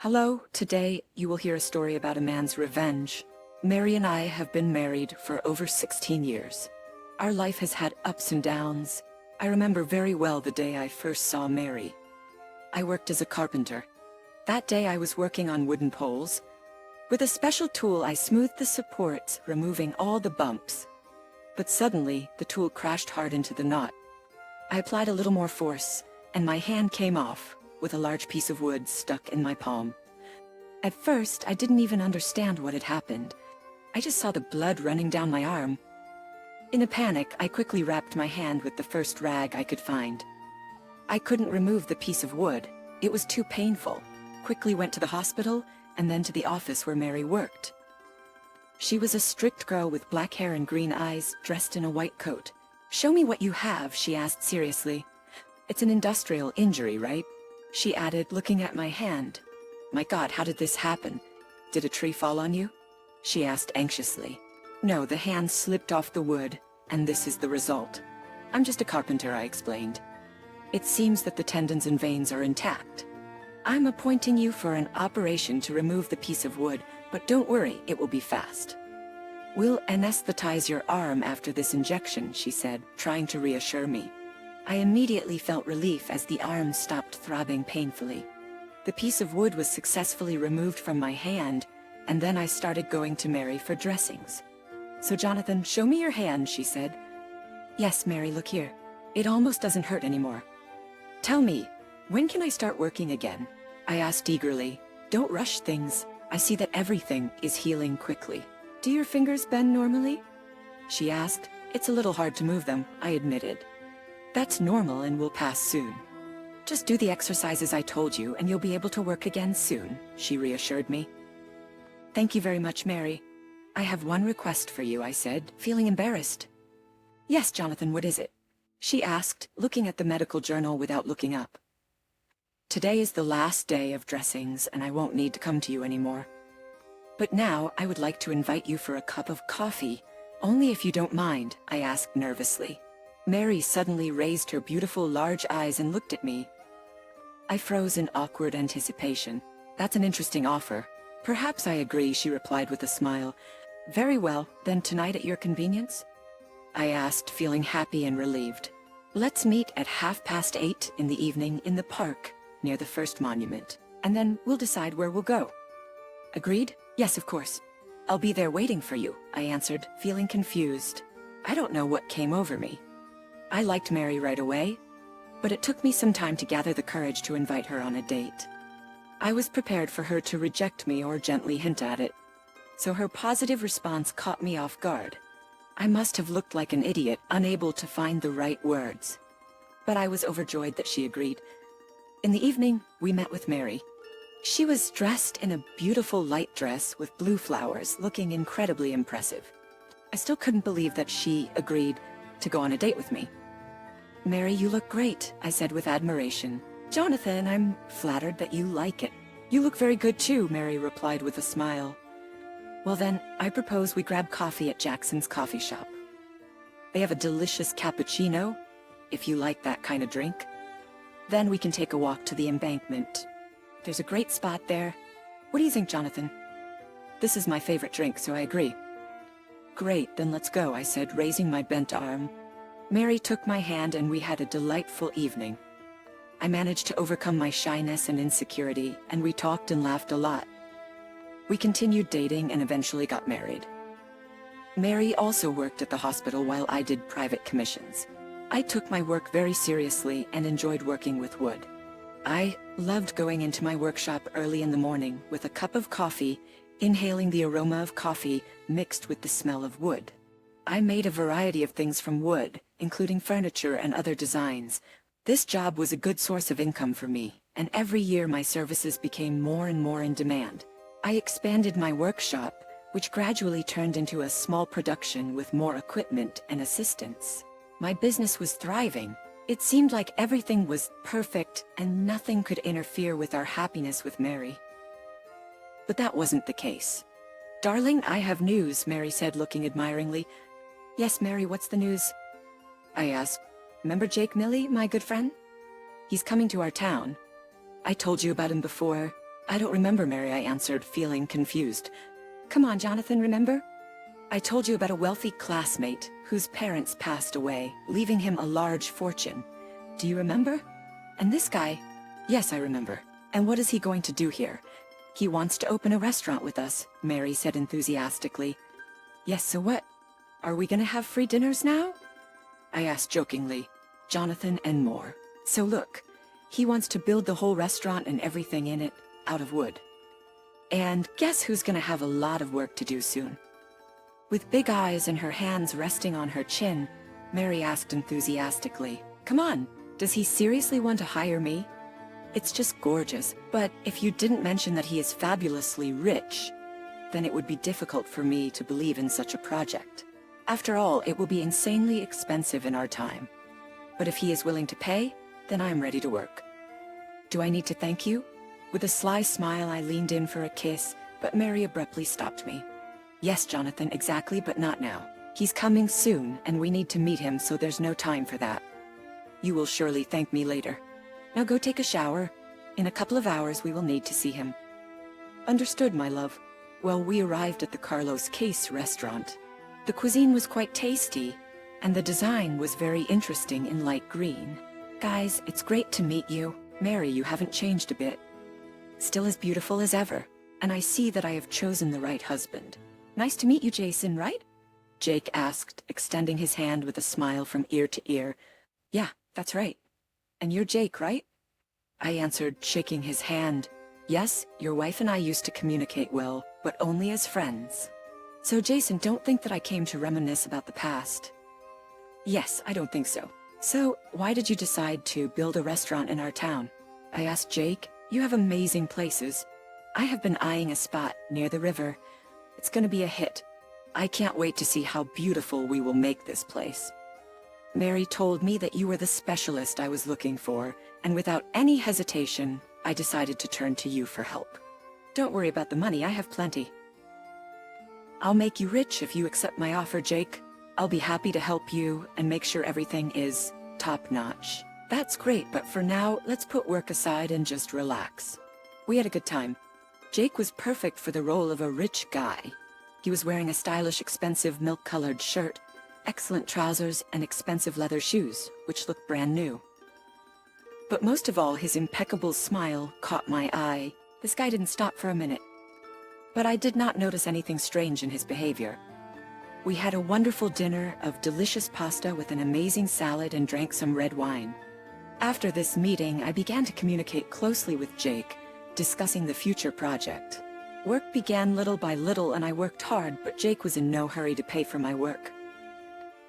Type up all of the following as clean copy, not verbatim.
Hello, today you will hear a story about a man's revenge. Mary and I have been married for over 16 years. Our life has had ups and downs. I remember very well the day I first saw Mary. I worked as a carpenter. That day I was working on wooden poles. With a special tool I smoothed the supports, removing all the bumps. But suddenly, the tool crashed hard into the knot. I applied a little more force, and my hand came off, with a large piece of wood stuck in my palm. At first, I didn't even understand what had happened. I just saw the blood running down my arm. In a panic, I quickly wrapped my hand with the first rag I could find. I couldn't remove the piece of wood. It was too painful. Quickly went to the hospital, and then to the office where Mary worked. She was a strict girl with black hair and green eyes, dressed in a white coat. "Show me what you have," she asked seriously. "It's an industrial injury, right?" she added, looking at my hand. "My God, how did this happen? Did a tree fall on you?" she asked anxiously. "No, the hand slipped off the wood, and this is the result." "I'm just a carpenter," I explained. "It seems that the tendons and veins are intact. I'm appointing you for an operation to remove the piece of wood, but don't worry, it will be fast. We'll anesthetize your arm after this injection," she said, trying to reassure me. I immediately felt relief as the arm stopped throbbing painfully. The piece of wood was successfully removed from my hand, and then I started going to Mary for dressings. "So Jonathan, show me your hand," she said. "Yes, Mary, look here. It almost doesn't hurt anymore." "Tell me, when can I start working again?" I asked eagerly. "Don't rush things. I see that everything is healing quickly." "Do your fingers bend normally?" she asked. "It's a little hard to move them," I admitted. "That's normal and will pass soon. Just do the exercises I told you and you'll be able to work again soon," she reassured me. "Thank you very much, Mary. I have one request for you," I said, feeling embarrassed. "Yes, Jonathan, what is it?" she asked, looking at the medical journal without looking up. "Today is the last day of dressings and I won't need to come to you anymore. But now I would like to invite you for a cup of coffee, only if you don't mind," I asked nervously. Mary suddenly raised her beautiful large eyes and looked at me. I froze in awkward anticipation. "That's an interesting offer." "Perhaps I agree," she replied with a smile. "Very well, then tonight at your convenience?" I asked, feeling happy and relieved. "Let's meet at 8:30 in the evening in the park, near the first monument, and then we'll decide where we'll go." "Agreed? Yes, of course. I'll be there waiting for you," I answered, feeling confused. I don't know what came over me. I liked Mary right away, but it took me some time to gather the courage to invite her on a date. I was prepared for her to reject me or gently hint at it, so her positive response caught me off guard. I must have looked like an idiot, unable to find the right words. But I was overjoyed that she agreed. In the evening, we met with Mary. She was dressed in a beautiful light dress with blue flowers, looking incredibly impressive. I still couldn't believe that she agreed to go on a date with me. "Mary, you look great," I said with admiration. "Jonathan, I'm flattered that you like it." "You look very good too," Mary replied with a smile. "Well then, I propose we grab coffee at Jackson's coffee shop. They have a delicious cappuccino, if you like that kind of drink. Then we can take a walk to the embankment. There's a great spot there. What do you think, Jonathan?" "This is my favorite drink, so I agree." "Great, then let's go," I said, raising my bent arm. Mary took my hand and we had a delightful evening. I managed to overcome my shyness and insecurity, and we talked and laughed a lot. We continued dating and eventually got married. Mary also worked at the hospital while I did private commissions. I took my work very seriously and enjoyed working with wood. I loved going into my workshop early in the morning with a cup of coffee, inhaling the aroma of coffee mixed with the smell of wood. I made a variety of things from wood, including furniture and other designs. This job was a good source of income for me, and every year my services became more and more in demand. I expanded my workshop, which gradually turned into a small production with more equipment and assistants. My business was thriving. It seemed like everything was perfect and nothing could interfere with our happiness with Mary. But that wasn't the case. "Darling, I have news," Mary said, looking admiringly. "Yes, Mary, what's the news?" I asked. "Remember Jake Milley, my good friend? He's coming to our town. I told you about him before. I don't remember, Mary, I answered, feeling confused. Come on, Jonathan, remember? I told you about a wealthy classmate whose parents passed away, leaving him a large fortune. Do you remember? And this guy? Yes, I remember. And what is he going to do here? He wants to open a restaurant with us, Mary said enthusiastically. Yes, so what? Are we gonna have free dinners now? I asked jokingly. Jonathan and more. So look, he wants to build the whole restaurant and everything in it out of wood. And guess who's gonna have a lot of work to do soon? With big eyes and her hands resting on her chin, Mary asked enthusiastically, Come on, does he seriously want to hire me? It's just gorgeous, but if you didn't mention that he is fabulously rich, then it would be difficult for me to believe in such a project. After all, it will be insanely expensive in our time. But if he is willing to pay, then I am ready to work. Do I need to thank you? With a sly smile, I leaned in for a kiss, but Mary abruptly stopped me. Yes, Jonathan, exactly, but not now. He's coming soon, and we need to meet him, so there's no time for that. You will surely thank me later. Now go take a shower. In a couple of hours, we will need to see him. Understood, my love. Well, we arrived at the Carlos Case restaurant. The cuisine was quite tasty, and the design was very interesting in light green. Guys, it's great to meet you. Mary, you haven't changed a bit. Still as beautiful as ever, and I see that I have chosen the right husband. Nice to meet you, Jason, right? Jake asked, extending his hand with a smile from ear to ear. Yeah, that's right. And you're Jake, right? I answered, shaking his hand. Yes, your wife and I used to communicate well, but only as friends. So Jason, don't think that I came to reminisce about the past. Yes, I don't think so. So, why did you decide to build a restaurant in our town? I asked Jake. You have amazing places. I have been eyeing a spot near the river. It's gonna be a hit. I can't wait to see how beautiful we will make this place. Mary told me that you were the specialist I was looking for, and without any hesitation, I decided to turn to you for help. Don't worry about the money, I have plenty. I'll make you rich if you accept my offer, Jake. I'll be happy to help you and make sure everything is top-notch. That's great, but for now, let's put work aside and just relax. We had a good time. Jake was perfect for the role of a rich guy. He was wearing a stylish, expensive, milk-colored shirt, excellent trousers, and expensive leather shoes, which looked brand new. But most of all, his impeccable smile caught my eye. This guy didn't stop for a minute. But I did not notice anything strange in his behavior. We had a wonderful dinner of delicious pasta with an amazing salad and drank some red wine. After this meeting, I began to communicate closely with Jake, discussing the future project. Work began little by little and I worked hard, but Jake was in no hurry to pay for my work.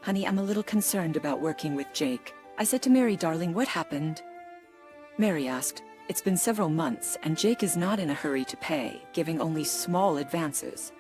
Honey, I'm a little concerned about working with Jake. I said to Mary, darling, what happened? Mary asked, it's been several months and Jake is not in a hurry to pay, giving only small advances.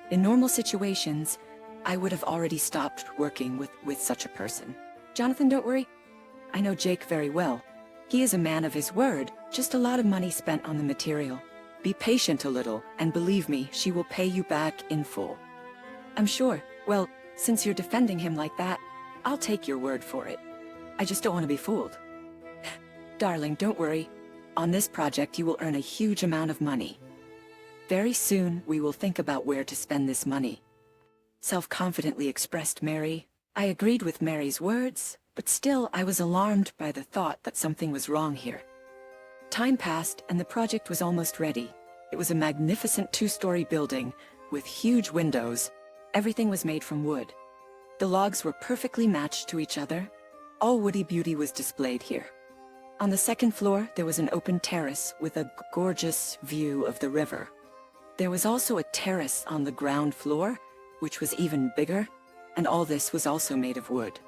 In normal situations, I would have already stopped working with such a person. Jonathan, don't worry. I know Jake very well. He is a man of his word, just a lot of money spent on the material. Be patient a little, and believe me, she will pay you back in full. I'm sure. Well, since you're defending him like that, I'll take your word for it. I just don't want to be fooled. Darling, don't worry. On this project, you will earn a huge amount of money. Very soon, we will think about where to spend this money. Self-confidently expressed Mary. I agreed with Mary's words, but still I was alarmed by the thought that something was wrong here. Time passed and the project was almost ready. It was a magnificent two-story building with huge windows. Everything was made from wood. The logs were perfectly matched to each other. All woody beauty was displayed here. On the second floor, there was an open terrace with a gorgeous view of the river. There was also a terrace on the ground floor, which was even bigger, and all this was also made of wood.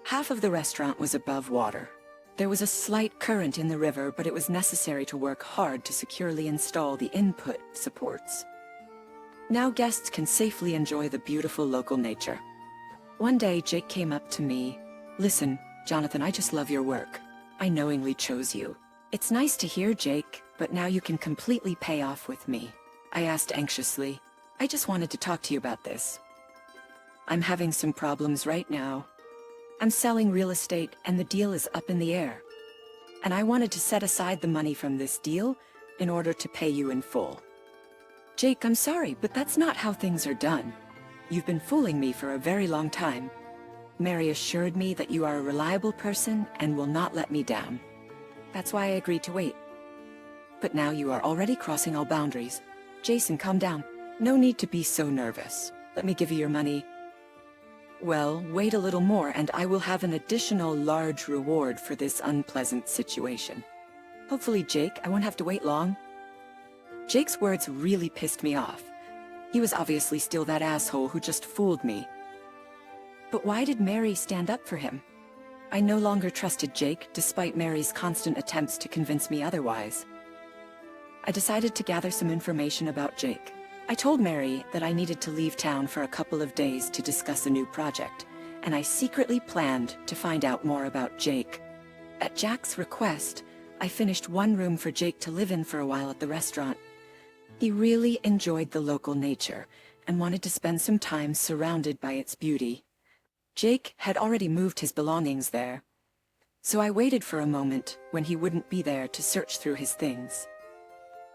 Half of the restaurant was above water. There was a slight current in the river, but it was necessary to work hard to securely install the input supports. Now guests can safely enjoy the beautiful local nature. One day, Jake came up to me. Listen, Jonathan, I just love your work. I knowingly chose you. It's nice to hear, Jake, but now you can completely pay off with me. I asked anxiously. I just wanted to talk to you about this. I'm having some problems right now. I'm selling real estate and the deal is up in the air. And I wanted to set aside the money from this deal in order to pay you in full. Jake, I'm sorry, but that's not how things are done. You've been fooling me for a very long time. Mary assured me that you are a reliable person and will not let me down. That's why I agreed to wait. But now you are already crossing all boundaries. Jason, calm down. No need to be so nervous. Let me give you your money. Well, wait a little more and I will have an additional large reward for this unpleasant situation. Hopefully, Jake, I won't have to wait long. Jake's words really pissed me off. He was obviously still that asshole who just fooled me. But why did Mary stand up for him? I no longer trusted Jake, despite Mary's constant attempts to convince me otherwise. I decided to gather some information about Jake. I told Mary that I needed to leave town for a couple of days to discuss a new project, and I secretly planned to find out more about Jake. At Jack's request, I finished one room for Jake to live in for a while at the restaurant. He really enjoyed the local nature and wanted to spend some time surrounded by its beauty. Jake had already moved his belongings there, so I waited for a moment when he wouldn't be there to search through his things.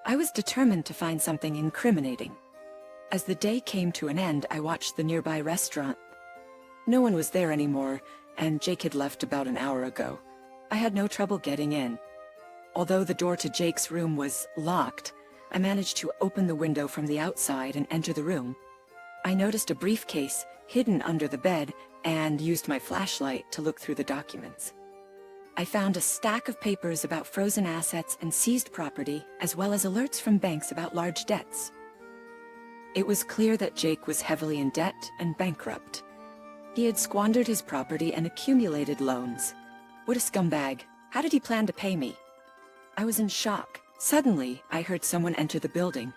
I was determined to find something incriminating. As the day came to an end, I watched the nearby restaurant. No one was there anymore, and Jake had left about an hour ago. I had no trouble getting in. Although the door to Jake's room was locked, I managed to open the window from the outside and enter the room. I noticed a briefcase hidden under the bed and used my flashlight to look through the documents. I found a stack of papers about frozen assets and seized property, as well as alerts from banks about large debts. It was clear that Jake was heavily in debt and bankrupt. He had squandered his property and accumulated loans. What a scumbag. How did he plan to pay me? I was in shock. Suddenly, I heard someone enter the building.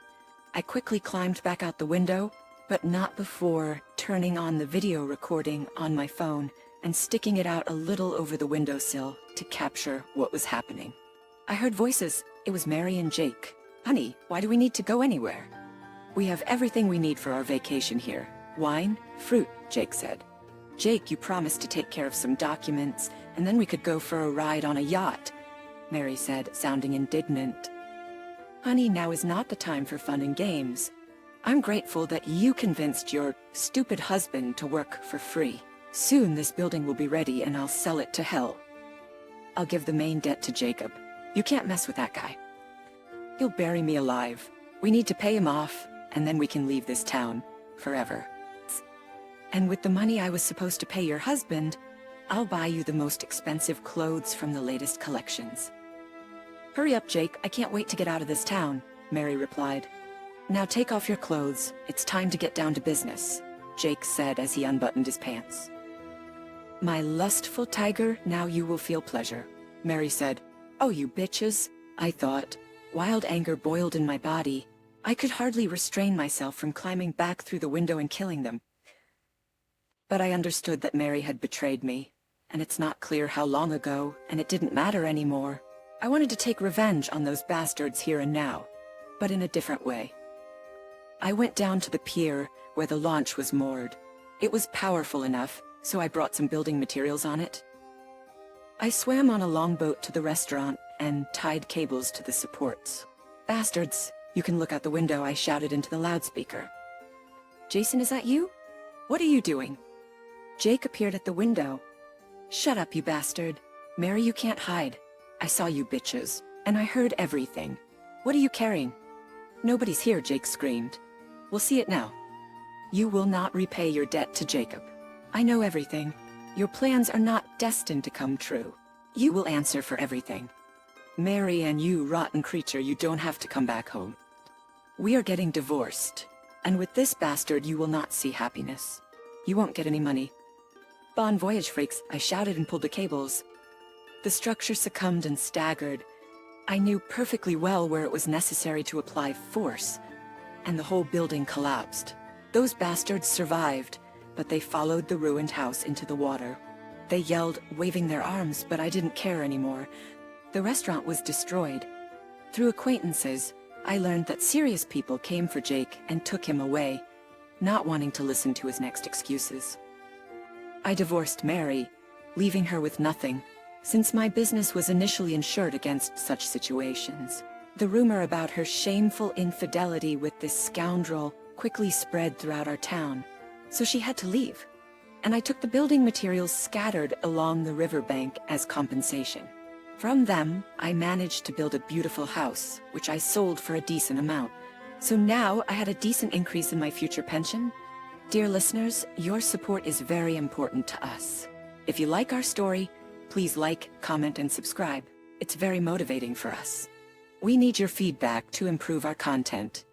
I quickly climbed back out the window, but not before turning on the video recording on my phone and sticking it out a little over the windowsill to capture what was happening. I heard voices. It was Mary and Jake. Honey, why do we need to go anywhere? We have everything we need for our vacation here. Wine, fruit, Jake said. Jake, you promised to take care of some documents, and then we could go for a ride on a yacht, Mary said, sounding indignant. Honey, now is not the time for fun and games. I'm grateful that you convinced your stupid husband to work for free. Soon this building will be ready and I'll sell it to hell. I'll give the main debt to Jacob. You can't mess with that guy. He'll bury me alive. We need to pay him off, and then we can leave this town forever. And with the money I was supposed to pay your husband, I'll buy you the most expensive clothes from the latest collections. Hurry up, Jake. I can't wait to get out of this town, Mary replied. Now take off your clothes. It's time to get down to business, Jake said as he unbuttoned his pants. My lustful tiger, now you will feel pleasure, Mary said. Oh, you bitches, I thought. Wild anger boiled in my body. I could hardly restrain myself from climbing back through the window and killing them. But I understood that Mary had betrayed me, and it's not clear how long ago, and it didn't matter anymore. I wanted to take revenge on those bastards here and now, but in a different way. I went down to the pier where the launch was moored. It was powerful enough, so I brought some building materials on it. I swam on a longboat to the restaurant and tied cables to the supports. Bastards, you can look out the window, I shouted into the loudspeaker. Jason, is that you? What are you doing? Jake appeared at the window. Shut up, you bastard. Mary, you can't hide. I saw you bitches, and I heard everything. What are you carrying? Nobody's here, Jake screamed. We'll see it now. You will not repay your debt to Jacob. I know everything. Your plans are not destined to come true. You will answer for everything. Mary and you, rotten creature, you don't have to come back home. We are getting divorced, and with this bastard you will not see happiness. You won't get any money. Bon voyage, freaks, I shouted and pulled the cables. The structure succumbed and staggered. I knew perfectly well where it was necessary to apply force, and the whole building collapsed. Those bastards survived, but they followed the ruined house into the water. They yelled, waving their arms, but I didn't care anymore. The restaurant was destroyed. Through acquaintances, I learned that serious people came for Jake and took him away, not wanting to listen to his next excuses. I divorced Mary, leaving her with nothing, since my business was initially insured against such situations. The rumor about her shameful infidelity with this scoundrel quickly spread throughout our town, so she had to leave. And I took the building materials scattered along the riverbank as compensation. From them, I managed to build a beautiful house, which I sold for a decent amount. So now I had a decent increase in my future pension. Dear listeners, your support is very important to us. If you like our story, please like, comment, and subscribe. It's very motivating for us. We need your feedback to improve our content.